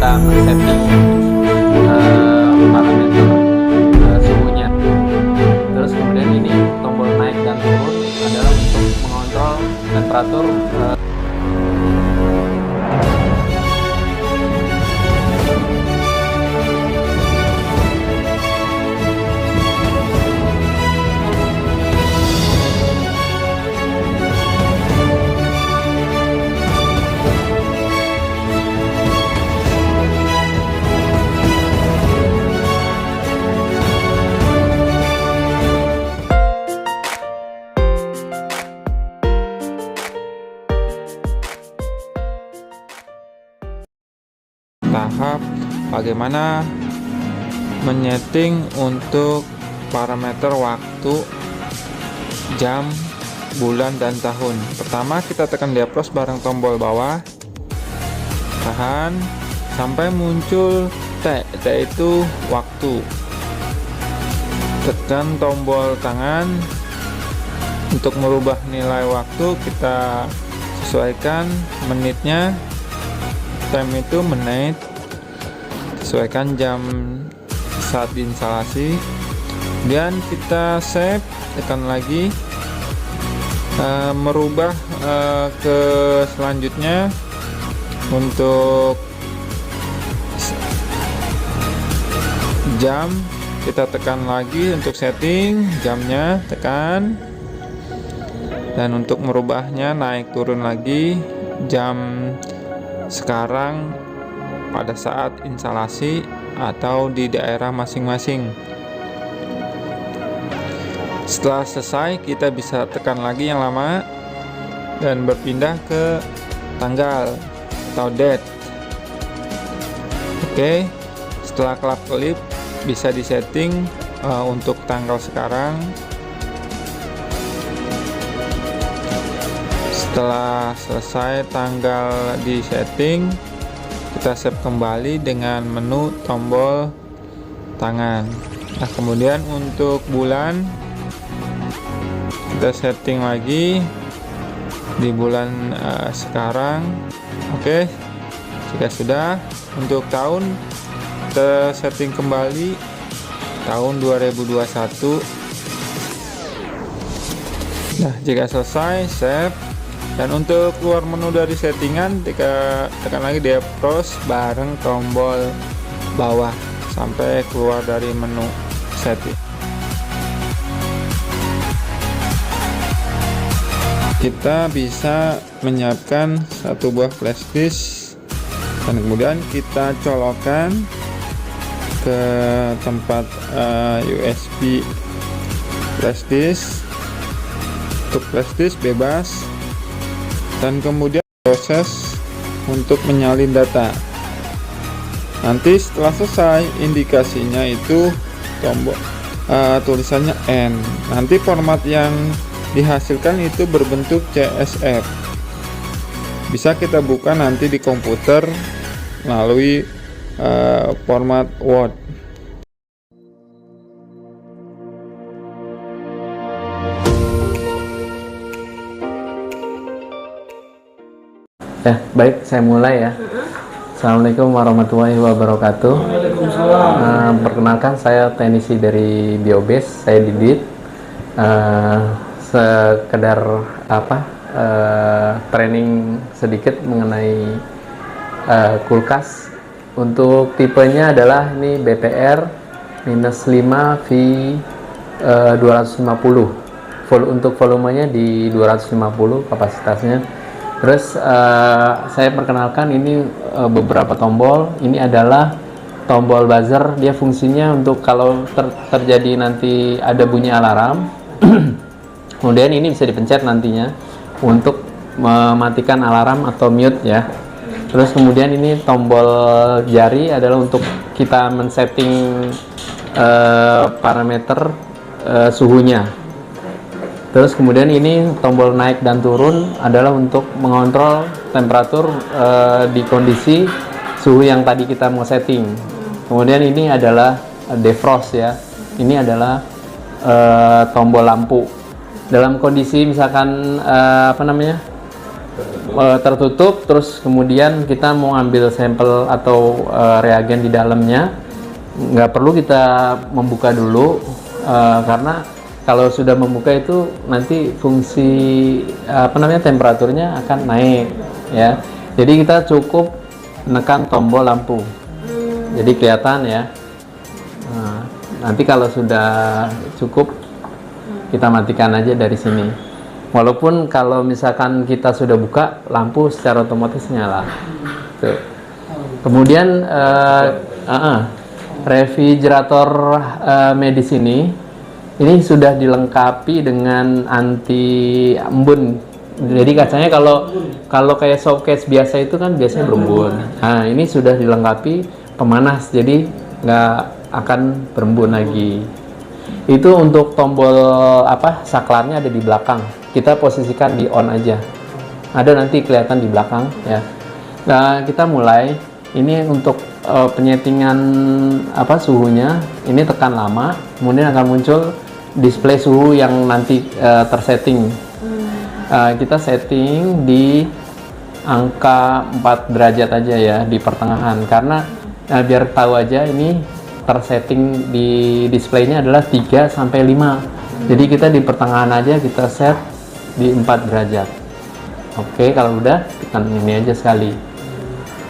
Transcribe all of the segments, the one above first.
kita men-setting parameter suhunya. Terus kemudian ini tombol naik dan turun adalah untuk mengontrol temperatur. Tahap bagaimana menyeting untuk parameter waktu, jam, bulan, dan tahun. Pertama, kita tekan diapros bareng tombol bawah, tahan sampai muncul T itu waktu. Tekan tombol tangan untuk merubah nilai waktu, kita sesuaikan menitnya. Time itu menit, sesuaikan jam saat diinstalasi. Kemudian kita save, tekan lagi, merubah ke selanjutnya. Untuk jam kita tekan lagi untuk setting jamnya, tekan, dan untuk merubahnya naik turun lagi jam sekarang pada saat instalasi atau di daerah masing-masing. Setelah selesai, kita bisa tekan lagi yang lama dan berpindah ke tanggal atau date. Oke, setelah kelap-kelip bisa disetting untuk tanggal sekarang. Setelah selesai tanggal di setting, kita save kembali dengan menu tombol tangan. Nah, kemudian untuk bulan kita setting lagi di bulan sekarang. Oke, jika sudah, untuk tahun kita setting kembali tahun 2021. Nah, jika selesai, save. Dan untuk keluar menu dari settingan, tekan lagi diapros bareng tombol bawah sampai keluar dari menu setting. Kita bisa menyiapkan satu buah flash disk dan kemudian kita colokkan ke tempat USB flash disk. Untuk flash disk bebas, dan kemudian proses untuk menyalin data. Nanti setelah selesai, indikasinya itu tombol tulisannya N. Nanti format yang dihasilkan itu berbentuk CSV. Bisa kita buka nanti di komputer melalui format Word. Ya, baik, saya mulai ya. Assalamualaikum warahmatullahi wabarakatuh. Perkenalkan, saya teknisi dari Biobase, saya Didit. Sekedar training sedikit mengenai kulkas. Untuk tipenya adalah ini BPR -5 V 250. Untuk volumenya di 250 kapasitasnya. Terus saya perkenalkan ini beberapa tombol. Ini adalah tombol buzzer. Dia fungsinya untuk kalau terjadi nanti ada bunyi alarm. Kemudian ini bisa dipencet nantinya untuk mematikan alarm atau mute ya. Terus kemudian ini tombol jari adalah untuk kita men-setting parameter suhunya. Terus kemudian ini tombol naik dan turun adalah untuk mengontrol temperatur di kondisi suhu yang tadi kita mau setting. Kemudian ini adalah defrost ya. Ini adalah tombol lampu. Dalam kondisi misalkan tertutup, terus kemudian kita mau ambil sampel atau reagen di dalamnya, nggak perlu kita membuka dulu, karena kalau sudah membuka itu nanti fungsi temperaturnya akan naik ya. Jadi kita cukup menekan tombol lampu, jadi kelihatan ya. Nah, nanti kalau sudah cukup kita matikan aja dari sini. Walaupun kalau misalkan kita sudah buka, lampu secara otomatis nyala. Tuh. Kemudian refrigerator medis ini sudah dilengkapi dengan anti embun. Jadi kacanya kalau kayak showcase biasa itu kan biasanya berembun. Nah, ini sudah dilengkapi pemanas, jadi nggak akan berembun lagi. Itu untuk tombol saklarnya ada di belakang. Kita posisikan di on aja. Ada nanti kelihatan di belakang ya. Nah, kita mulai. Ini untuk penyetingan suhunya. Ini tekan lama, kemudian akan muncul display suhu yang nanti tersetting. Kita setting di angka 4 derajat aja ya, di pertengahan, karena biar tahu aja ini tersetting di displaynya adalah 3 sampai 5. Jadi kita di pertengahan aja, kita set di 4 derajat. Oke, kalau udah tekan ini aja sekali.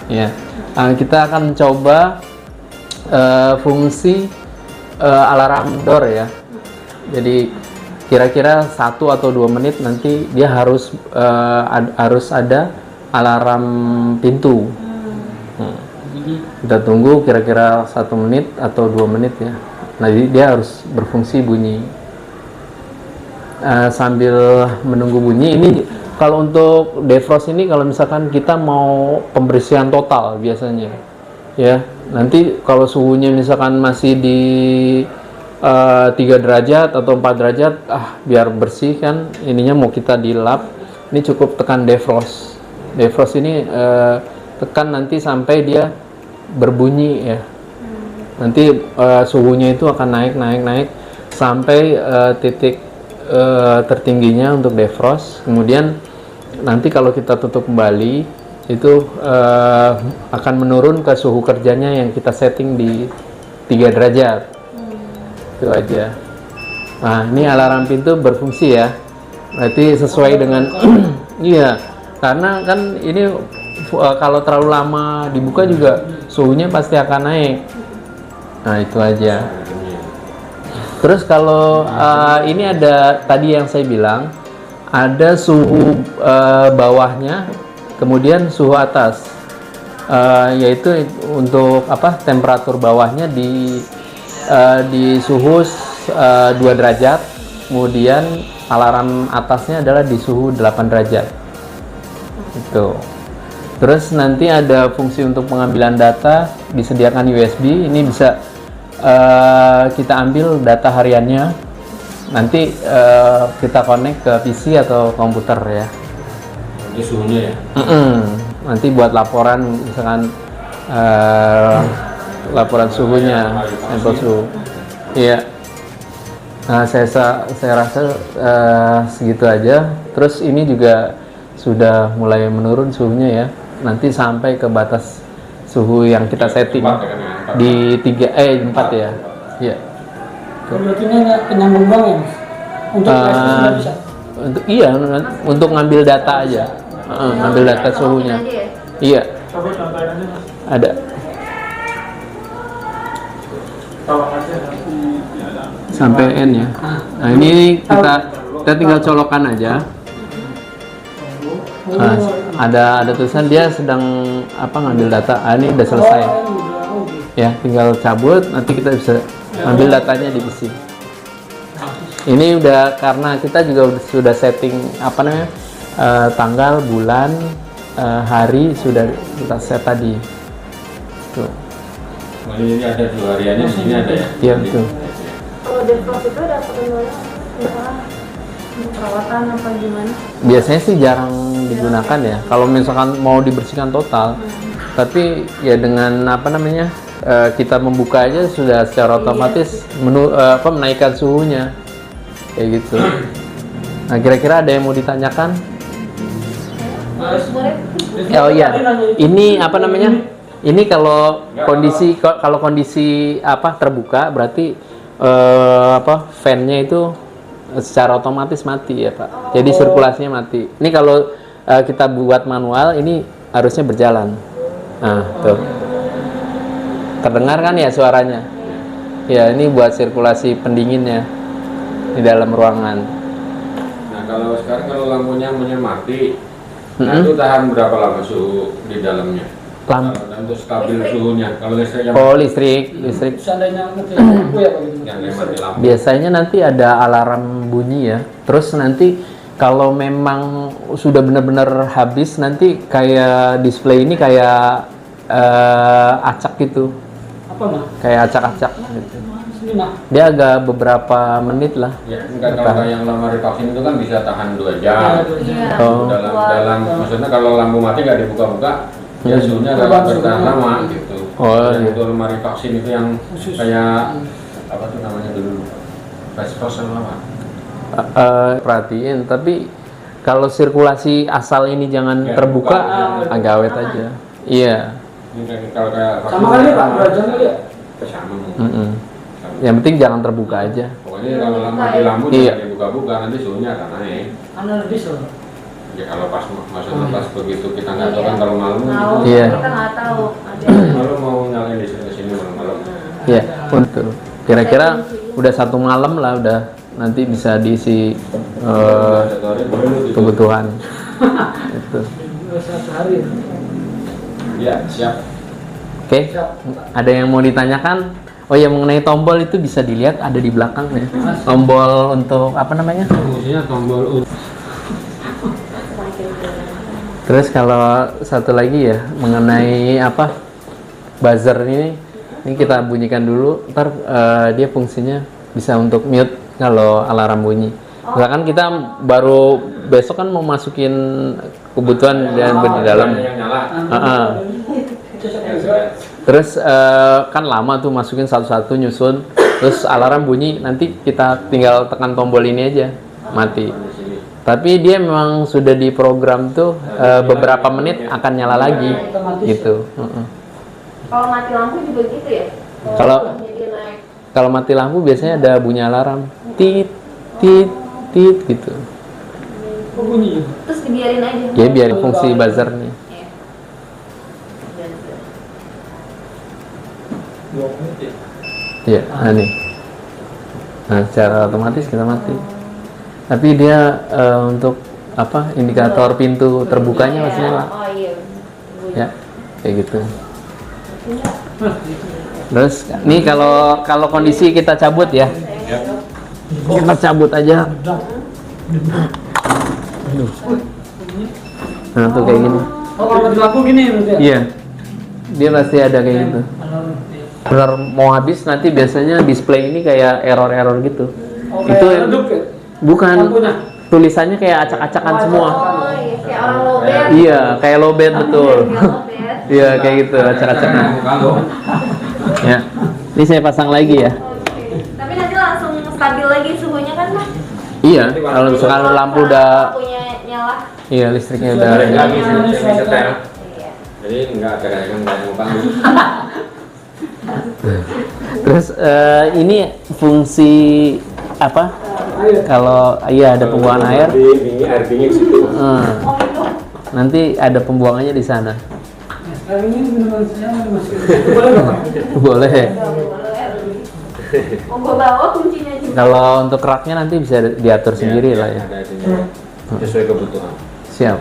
Ya. Kita akan coba fungsi alarm door ya. Jadi kira-kira 1 atau 2 menit nanti dia harus ada alarm pintu. Kita tunggu kira-kira 1 menit atau 2 menit ya. Nah, jadi dia harus berfungsi bunyi. Sambil menunggu bunyi, ini kalau untuk defrost ini, kalau misalkan kita mau pembersihan total biasanya ya, nanti kalau suhunya misalkan masih di 3 derajat atau 4 derajat, biar bersih kan ininya, mau kita dilap, ini cukup tekan defrost. Defrost ini tekan nanti sampai dia berbunyi ya. Nanti suhunya itu akan naik sampai titik tertingginya untuk defrost. Kemudian nanti kalau kita tutup kembali itu akan menurun ke suhu kerjanya yang kita setting di 3 derajat. Itu aja. Nah, ini alarm pintu berfungsi ya, berarti sesuai dengan iya, karena kan ini kalau terlalu lama dibuka juga suhunya pasti akan naik. Nah, itu aja. Terus kalau ini ada tadi yang saya bilang, ada suhu bawahnya, kemudian suhu atas, yaitu untuk temperatur bawahnya di suhu 2 derajat, kemudian alarm atasnya adalah di suhu 8 derajat. Itu. Terus nanti ada fungsi untuk pengambilan data, disediakan USB, ini bisa kita ambil data hariannya, nanti kita connect ke PC atau komputer ya. Ini suhunya ya? Nanti buat laporan, misalkan laporan suhunya, sampel suhu. Iya. Nah, saya rasa segitu aja. Terus ini juga sudah mulai menurun suhunya ya. Nanti sampai ke batas suhu yang kita setting di 4 ya. Iya. Berarti ini penyambung bank ya, Mas? Untuk bisa? Untuk ngambil data aja. Ngambil data suhunya. Iya. Ada. Sampai N ya. Nah, ini kita tinggal colokan aja. Nah, ada tulisan dia sedang ngambil data. Ini udah selesai. Ya, tinggal cabut, nanti kita bisa ambil datanya di PC. Ini udah, karena kita juga sudah setting tanggal, bulan, hari sudah kita set tadi. Tuh. Oh, ini ada 2 hariannya, di sini ada ya? Iya, betul. Kalau defrost itu ada ketentuannya, misalnya perawatan apa gimana? Biasanya sih jarang digunakan ya, kalau misalkan mau dibersihkan total. Tapi ya dengan kita membuka aja sudah secara otomatis menaikkan suhunya kayak gitu. Nah, kira-kira ada yang mau ditanyakan? Oh iya, ini apa namanya? Ini kalau kondisi apa terbuka berarti apa fan-nya itu secara otomatis mati ya Pak. Jadi sirkulasinya mati. Ini kalau kita buat manual ini harusnya berjalan. Nah, tuh. Terdengar kan ya suaranya? Ya, ini buat sirkulasi pendinginnya di dalam ruangan. Nah, kalau sekarang kalau lampunya mati, nah itu tahan berapa lama suhu di dalamnya? Untuk stabil suhunya. Kalau listrik yang listrik. Seandainya mati lampu ya Pak gitu. yang mati lampu. Biasanya nanti ada alarm bunyi ya. Terus nanti kalau memang sudah benar-benar habis, nanti kayak display ini kayak acak gitu. Apa mah? Kayak acak-acak gitu. Sini mah. Dia agak beberapa menit lah. Ya, enggak, kalau yang lampu vaksin itu kan bisa tahan 2 jam. Iya. Oh. Dalam maksudnya kalau lampu mati nggak dibuka-buka, ya suhunya nggak bertahan lama gitu. Oh, Dan iya. itu lemari vaksin itu yang kayak apa tuh namanya dulu, frozen lama. Perhatiin, tapi kalau sirkulasi asal ini jangan Ya, terbuka, buka. agak awet aja. Iya. Ini kalau kayak Sama kali Pak, derajat kali ya. sama. Mm-mm. Yang penting jangan terbuka aja. Pokoknya kalau lampu Iya. jangan dibuka-buka, nanti suhunya akan naik. Ana diesel. Ya kalau pas maksudnya pas begitu kita nggak tahu kan kalau malam Tahu, gitu. Iya. kita nggak tahu. Ada. Malam mau nyalain di sini malam. Iya, untuk kira-kira udah 1 malam lah udah nanti bisa diisi kebutuhan. Itu. Sehari. Ya siap. Oke, ada yang mau ditanyakan? Oh ya, mengenai tombol itu bisa dilihat ada di belakang ya. Tombol untuk apa namanya? Fungsinya tombol Terus kalau satu lagi ya mengenai apa buzzer ini kita bunyikan dulu. Ntar dia fungsinya bisa untuk mute kalau alarm bunyi. Misalkan kita baru besok kan mau masukin kebutuhan dan di dalam. yang nyala. Terus kan lama tuh masukin satu-satu nyusun. Terus alarm bunyi, nanti kita tinggal tekan tombol ini aja mati. Tapi dia memang sudah diprogram tuh beberapa menit akan nyala lagi gitu. Kalau mati lampu juga gitu ya? Kalau- Jadi naik. Kalau mati lampu biasanya ada bunyi alarm tit tit tit gitu. Oh bunyi. Terus dibiarin aja. Ya biar fungsi buzzer nih. Iya. Ya, nah nih. Nah, secara otomatis kita mati. Tapi dia untuk apa indikator pintu terbukanya masih nyala. Oh iya. Ya, kayak gitu. Terus nih kalau kondisi kita cabut ya. Kita cabut aja. Nah, tuh kayak gini. Oh kalau mati lampu gini berarti ya? Iya. Dia pasti ada kayak gitu. Benar mau habis nanti biasanya display ini kayak error-error gitu. Oh, Itu kayak redup ya? bukan Lampunya? tulisannya kayak acak-acakan semua. Oh iya, kayak orang lowbat. Iya, kayak lowbat betul. Kayak lowbat. Iya, kayak gitu acak-acakan. Kalau Ya. Ini saya pasang lagi ya. Oke. Tapi nanti langsung stabil lagi suhunya kan, Mas? Iya, kalau misalkan lampu udah Lampunya nyala. iya listriknya udah lagi sini setel. Iya. Jadi nggak ada kayak nggak mau bangun. Terus ini fungsi apa? Kalau iya ada pembuangan air, Ini air dingin situ. Oh itu. nanti ada pembuangannya di sana. Sekarang ini minuman saya masih boleh nggak Pak? Boleh. Oh, gua bawa kuncinya juga. Kalau untuk raknya nanti bisa diatur sendiri lah ya. Ada sini. Sesuai kebutuhan. Siap.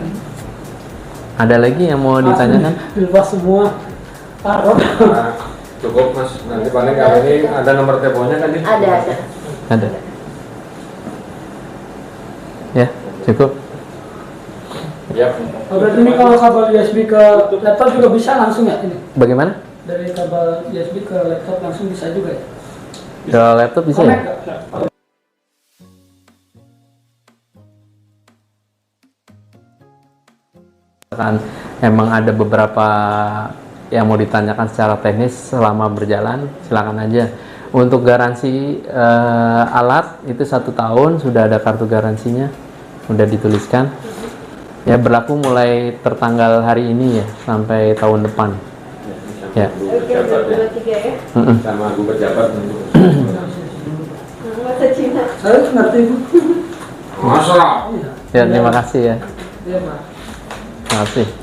Ada lagi yang mau ditanyakan? Bebas semua. Taruh. Nah, cukup mas. Nanti paling kali ini ada nomor teleponnya kan? Ada. Ada. Ya, cukup. Ya. Oh, berarti ini kalau kabel USB ke laptop juga bisa langsung ya ini? Bagaimana? Dari kabel USB ke laptop langsung bisa juga ya? Ke laptop bisa ya? Connect nggak? Kan emang ada beberapa yang mau ditanyakan secara teknis selama berjalan, silakan aja. Untuk garansi alat itu 1 tahun, sudah ada kartu garansinya, sudah dituliskan. Ya, berlaku mulai tertanggal hari ini ya sampai tahun depan. Ya. Oke, udah 23 ya. Sama aku pejabat untuk Bahasa Cina. Saya ngerti Bu. masalah. Ya, terima kasih ya. Iya Pak. Terima kasih.